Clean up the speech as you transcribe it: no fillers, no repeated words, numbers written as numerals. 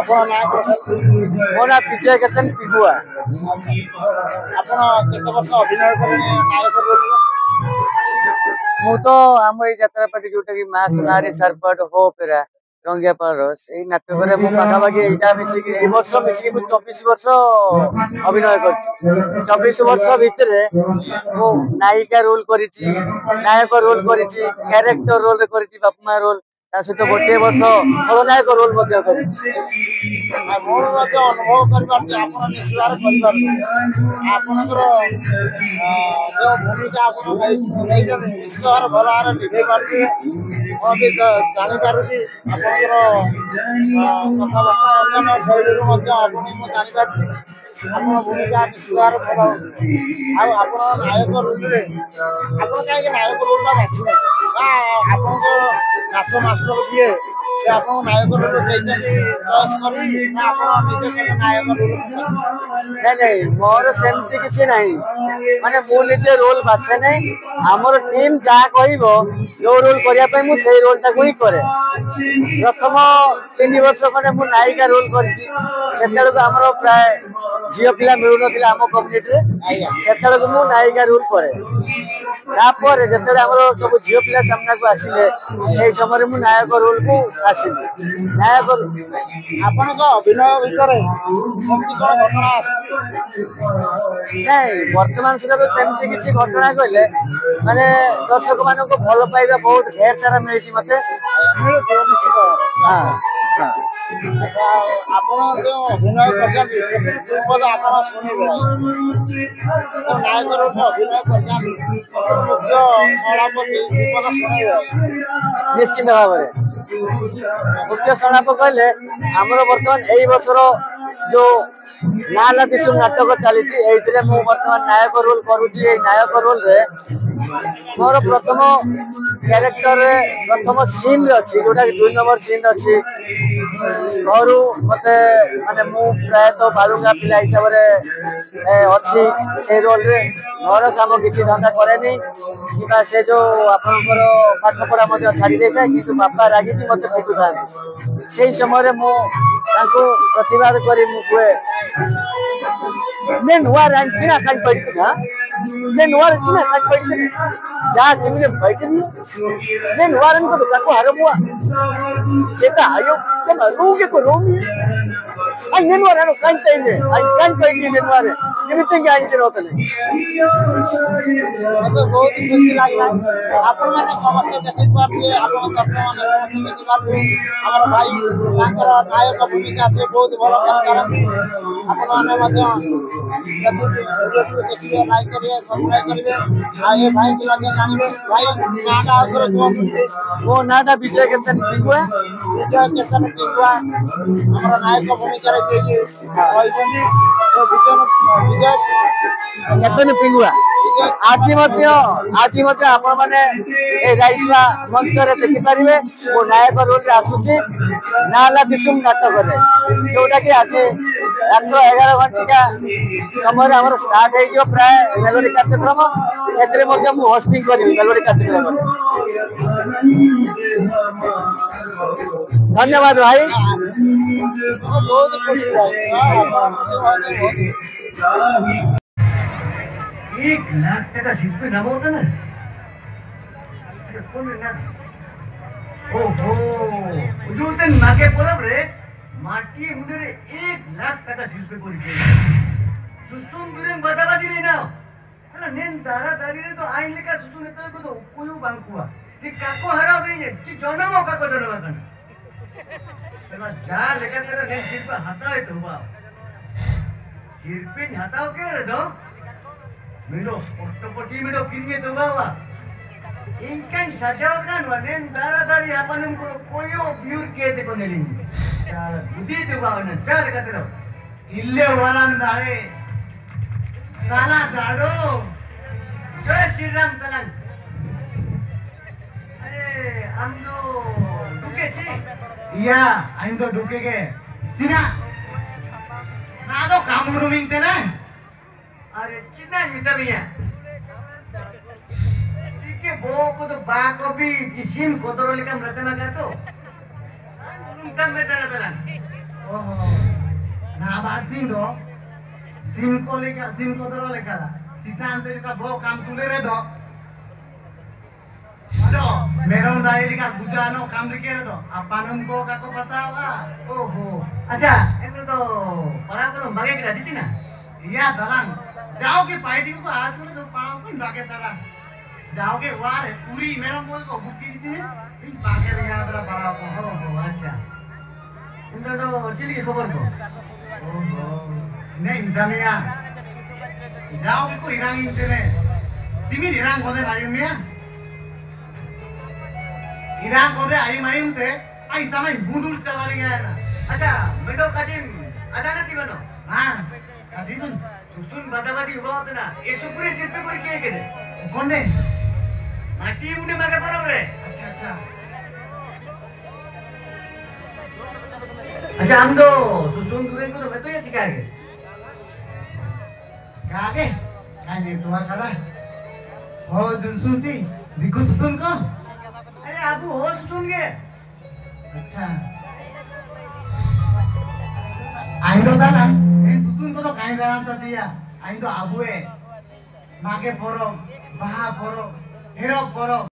ଆପଣ ନାଁ ମୋ ନା ବିଜୟ କେତନ ପିଗୁଆ। ଆପଣ କେତେ ବର୍ଷ ଅଭିନୟ କଲେଣି ନାୟକ ରୋଲରେ? ମୁଁ ତ ଆମ ଏଇ ଯାତ୍ରାପାଟି ଯୋଉଟା କି ମା ସୁନାରୀ ସାରପଟ ହୋ ପେରା ରଙ୍ଗିଆ ପାଳର ସେଇ ନାଟକରେ ମୁଁ ପାଖାପାଖି ଏଇଟା ମିଶିକି ଏଇ ବର୍ଷ ମିଶିକି ମୁଁ 24 ବର୍ଷ ଅଭିନୟ କରିଛି। 24 ବର୍ଷ ଭିତରେ ମୁଁ ନାୟିକା ରୋଲ କରିଛି, ନାୟକ ରୋଲ କରିଛି, କ୍ୟାରେକ୍ଟର ରୋଲରେ କରିଛି, ବାପା ମା ରୋଲ, ତା ସହିତ ଗୋଟିଏ ବର୍ଷ ଖଳନାୟକ ରୋଲ ମଧ୍ୟ କରିଛି। ମୁଁ ମଧ୍ୟ ଅନୁଭବ କରିପାରୁଛି, ଆପଣ ନିଶ୍ଚିତ ଭାବରେ କରିପାରୁଛନ୍ତି। ଆପଣଙ୍କର ଯେଉଁ ଭୂମିକା ଆପଣ ନେଇଛନ୍ତି ନିଶ୍ଚିତ ଭାବରେ ଭଲ ଭାବରେ ନିଭେଇ ପାରୁଥିବେ। ମୁଁ ବି ଜାଣିପାରୁଛି ଆପଣଙ୍କର କଥାବାର୍ତ୍ତା ଅନ୍ୟାନ୍ୟ ଶୈଳୀରୁ ମଧ୍ୟ ଆପଣଙ୍କୁ ମୁଁ ଜାଣିପାରୁଛି ଆପଣ ଭୂମିକା ନିଶ୍ଚିତ ଭାବରେ ଭଲ ହେଉଥିବ। ଆଉ ଆପଣ ନାୟକ ରୋଲରେ ଆପଣ କାହିଁକି ନାୟକ ରୋଲଟା ବାଛିଲେ? ବା ଆପଣଙ୍କ ନାଚ ମାଷ୍ଟର ଯିଏ ସେ ଆପଣଙ୍କୁ ନାୟକ ରୋଲ ଦେଇଛନ୍ତି ଚଏସ୍ କରି, ନା ଆପଣ ନିଜେ କହିଲେ ନାୟକ ରୋଲ ମୁଁ କରିବି? ନାଇଁ ନାଇଁ, ମୋର ସେମିତି କିଛି ନାହିଁ, ମାନେ ମୁଁ ନିଜେ ରୋଲ ବାଛେ ନାହିଁ। ଆମର ଟିମ୍ ଯାହା କହିବ ଯୋଉ ରୋଲ କରିବା ପାଇଁ ମୁଁ ସେଇ ରୋଲଟାକୁ ହିଁ କରେ। ପ୍ରଥମ 3 ବର୍ଷ ଖଣ୍ଡେ ମୁଁ ନାୟିକା ରୋଲ କରିଛି। ସେତେବେଳକୁ ଆମର ପ୍ରାୟ ଝିଅ ପିଲା ମିଳୁନଥିଲା ଆମ କମ୍ୟୁନିଟିରେ, ସେତେବେଳକୁ ମୁଁ ନାୟିକା ରୋଲ କରେ। ତାପରେ ଯେତେବେଳେ ଆମର ସବୁ ଝିଅ ପିଲା ସାମ୍ନାକୁ ଆସିଲେ ସେଇ ସମୟରେ ମୁଁ ନାୟକ ରୋଲକୁ ଆସିଲି। ନାୟକ ଆପଣଙ୍କ ଅଭିନୟ ଭିତରେ ସେମିତି କଣ ଘଟଣା ଆସିଛି? ନାଇଁ, ବର୍ତ୍ତମାନ ସୁଦ୍ଧା ତ ସେମିତି କିଛି ଘଟଣା କହିଲେ ମାନେ ଦର୍ଶକ ମାନଙ୍କୁ ଭଲ ପାଇବା ବହୁତ ଢେର ସାରା ମିଳିଛି ମତେ। ମିଳୁଥିବ ନିଶ୍ଚିତ ଭାବରେ। ହଁ। ଆପଣ ଯେଉଁ ଅଭିନୟ କରିଛନ୍ତି ସେଥିରୁ ଦୁଇ ପଦ ଆପଣ ଶୁଣିବେ। ଯେଉଁ ନାୟକ ରୋଲରେ ଅଭିନୟ କରିଛନ୍ତି ସେଥିରୁ ମୁଖ୍ୟ ସଂଳାପ ଦୁଇ ପଦ ଶୁଣେଇବେ। ନିଶ୍ଚିତ ଭାବରେ ମୁଖ୍ୟ ସଂଳାପ କହିଲେ ଆମର ବର୍ତ୍ତମାନ ଏଇ ବର୍ଷର ଯୋଉ ନାଲା ଦିଶୁ ନାଟକ ଚାଲିଛି, ଏଇଥିରେ ମୁଁ ବର୍ତ୍ତମାନ ନାୟକ ରୋଲ କରୁଛି। ଏଇ ନାୟକ ରୋଲରେ ମୋର ପ୍ରଥମ କ୍ୟାରେକ୍ଟରରେ ପ୍ରଥମ ସିନ୍ ଅଛି, ଯୋଉଟା କି 2 ନମ୍ବର ସିନ୍ ଅଛି। ଘରୁ ମତେ ମାନେ ମୁଁ ପ୍ରାୟତଃ ବାଳୁଙ୍ଗା ପିଲା ହିସାବରେ ଅଛି ସେଇ ରୋଲରେ। ଘର କାମ କିଛି ଧନ୍ଦା କରେନି କିମ୍ବା ସେ ଯୋଉ ଆପଣଙ୍କର ପାଠ ପଢା ମଧ୍ୟ ଛାଡି ଦେଇଥାଏ, କିନ୍ତୁ ବାପା ରାଗିକି ମତେ ପିଟୁଥାନ୍ତି। ସେଇ ସମୟରେ ମୁଁ ତାଙ୍କୁ ପ୍ରତିବାଦ କରି ମୁଁ କୁହେ, నేను వారు అంచిన కానీ పడుతున్నా నేను వారు వచ్చిన కానీ పడుతున్నా ଯା ଚିମିରେ ବୈଠନି నేను వారనుకోదు ତାକୁ ହରବୁଆ ସେଟା ଆୟୋ ତମେ ରୋଗେ को रोमी आई నేను వారను କାଇଁ ଆଇ କାଇଁ କହିଲି నేను వారే କେମିତି ଆଣିଛି ରତନେ। ମତେ ବହୁତ ଖୁସି ଲାଗିଲା। ଆପଣମାନେ ସମସ୍ତେ ଦେଖିପାରୁଥିବେ, ଆପଣ ଦର୍ଶକମାନେ ସମସ୍ତେ ଦେଖିପାରୁଥିବେ ଆମର ଭାଇ ତାଙ୍କର ନାୟକ ଭୂମିକା ସେ ବହୁତ ଭଲ କରିପାରନ୍ତି। ଆପଣମାନେ ମଧ୍ୟ ଦେଖିବେ, ଲାଇକ୍ କରିବେ, ସବସ୍କ୍ରାଇବ୍ କରିବେ, ଆଉ ଏ ଭାଇଙ୍କୁ ମଧ୍ୟ ଜାଣିବେ। ଭାଇ ନାଁଟା ଆଉଥରେ କୁହନ୍ତୁ। ମୋ ନାଁଟା ବିଜୟ କେତନ ପିଗୁଆ। ବିଜୟ କେତନ ପିଗୁଆ ଆମର ନାୟକ ଭୂମିକାରେ ଯିଏ କହିଛନ୍ତି ବିଜୟ କେତନ ପିଗୁଆ। ଆଜି ମଧ୍ୟ ଆପଣମାନେ ଏ ରାଇସୁଆ ମଞ୍ଚରେ ଦେଖିପାରିବେ ମୋ ନାୟକ ରୋଲରେ ଆସୁଛି ନାଲା ଦିଶୁମ ନାଟକରେ, ଯୋଉଟା କି ଆଜି ରାତ୍ର 11 ଘଣ୍ଟିକା ସମୟରେ ଆମର ଷ୍ଟାର୍ଟ ହେଇଯିବ ପ୍ରାୟ ମେଲୋଡି କାର୍ଯ୍ୟକ୍ରମ। ସେଥିରେ ମଧ୍ୟ ମୁଁ ହୋଷ୍ଟିଂ କରିବି ମେଲୋଡି କାର୍ଯ୍ୟକ୍ରମରେ। ଧନ୍ୟବାଦ ଭାଇ। ବହୁତ ଖୁସି ଭାଇ। 1 लाख টাকা শিল্পী নাম হতো না। ओहो হুজুরদের নাকে পড়াবে মাটি হুজুরে 1 লাখ টাকা শিল্পী করেছে। সুসুন্দরে বাদাবাদি রে না হলা নেন দাঁড়া দাঁড়িয়ে তো আইন লেখা সুসুন এত কত কোয়ু বাঙ্কুয়া যে কাকো হারাও দেইনে যে জনম কাকো জনম কান সেটা যা লেখা তেরা নেন শিল্পী হাতায় তো বা শিল্পী হাতাও কে রে দো मिलो पट्टपट्टी मिलो किन्ने तो बाबा इनकन सजावkan wanen dari apa nung koyo biur ke te konelin budi te bawa na chal katero ille waran dare tala daro jai Shri Ram talan अरे हम तो ढुके छे iya aing तो ढुके के cina na do kamu ruming te na अरे चिन्ना मिता मिया के बो को तो बा को भी जिसिम कोदरोली का रचना का तो उनका में तना ओहो ना बासिन दो सिम को दरो लेका चिता अंते का बो काम तुले रे दो अदो मेरम दाई का गुजानो काम रिके रे दो अपानम को का को बसावा ओहो अच्छा इनको तो पढ़ा को मगे की दी थी ना या दलांग जाओ के पार्टी को आज रे तो पाओ को लागे तारा जाओ के वार पूरी मेरम को बुकी दी इन बागे रे याद रा बड़ा को ओहो अच्छा इनको तो चिली की खबर को ओहो नहीं दमिया जाओ के कोई रंग इंतने जिमी रंग होदे मायुमिया इरान को दे आई मायूम थे आई समय बुंदुल चवारी गया ना अच्छा मेडो काजिन ada na tibano हाँ काजीन सुसुन बादाबादी हुआ होता ना ये सुपुरी सिर पे कोई किए के दे कौन ने माटी उन्हें मगे पड़ो रे अच्छा अच्छा अच्छा हम तो सुसुन दूरे को तो मैं तो ये चिका के कागे काजे तुआ करा हो जुसुन ची दिखो सुसुन को अरे आबू हो सुसुन के अच्छा आइंदो दाना इन सुसुन को तो काई गाना सा दिया आइंदो आबुए मागे पोरो बाहा पोरो हेरो पोरो